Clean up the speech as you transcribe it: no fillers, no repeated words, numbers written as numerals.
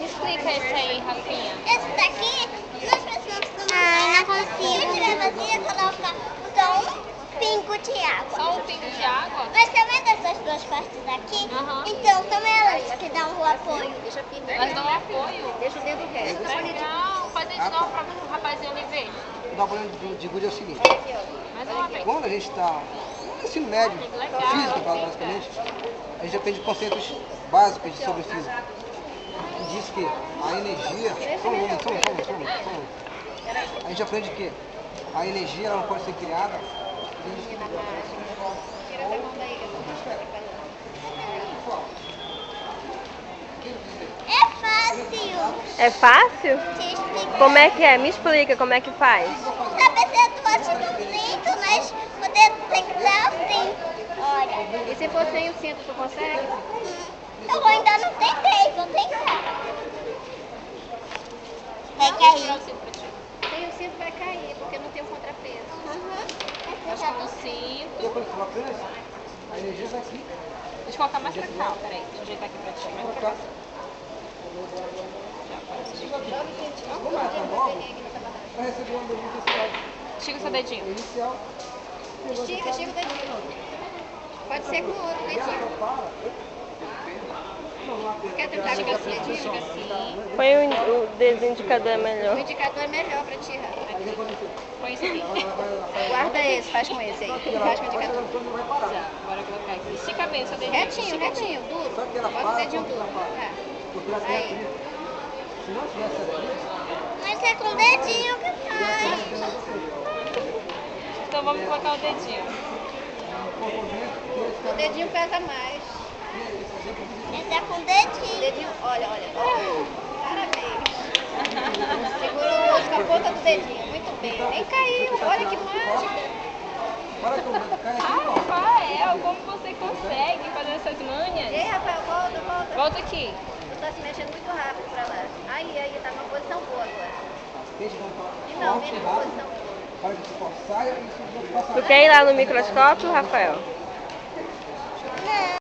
Explica esse aí, Rafinha. Esse daqui, nós precisamos tomar. Não consigo. Se tiver vazia, coloca só um pingo de água. Só um pingo de água? Mas também dessas duas partes aqui, então são elas que dão o apoio. Elas dão apoio? Deixa o dedo reto. Legal. Faz de novo para o rapazinho ali ver. O problema de gude é o seguinte. Mais uma vez. Quando a gente está no ensino médio, física basicamente, a gente aprende conceitos básicos sobre física. Que diz que a energia... Só um momento. A gente aprende que a energia ela não pode ser criada. É fácil. É fácil? Te explicar. Como é que é? Me explica como é que faz. A pessoa tu bate no cinto, mas o dedo tem que estar assim. Olha. E se for sem o cinto, tu consegue? Eu ainda não tentei, vou tentar. Pega aí. Sem o cinto vai cair, porque não tem o contrapeso. Nós com o cinto. Depois que ela presa, a energia vai aqui. Deixa eu colocar mais pra cá, ó. Peraí, deixa eu ajeitar aqui pra ti. Mais pra cá. Como ela está nova, vai receber uma energia Estica o seu dedinho. inicial. Estica o dedinho. Pode ser com o outro dedinho. Quer tentar com esse dedinho? Estica assim. Põe o dedo indicador é O melhor. indicador é melhor pra ti, Rafa. Põe isso aqui. Guarda esse, faz com esse aí. Faz com o indicador. Já, agora eu vou colocar aqui. Estica bem o seu dedinho. Retinho, duro. Bota o dedinho duro. Porque ela tem Aí. atrito. Se não tivesse atrito, Mas é com o dedinho que faz. Então vamos colocar o dedinho. O dedinho pesa mais. Esse é com o O dedinho. dedinho, olha. Parabéns. Segura o osso com a ponta do dedinho. Muito bem. Nem caiu. Olha que mágica. para que o dedo caia aqui, ó. Rafael, como você consegue fazer essas manhas? Ei, Rafael, volta. Volta aqui. Tu tá se mexendo muito rápido pra lá. Aí, tá numa posição boa agora. Deixa eu E dar não, um vem forte numa rápido, posição boa. para que o suor saia e isso não passa. Tu quer ir lá no microscópio, Rafael?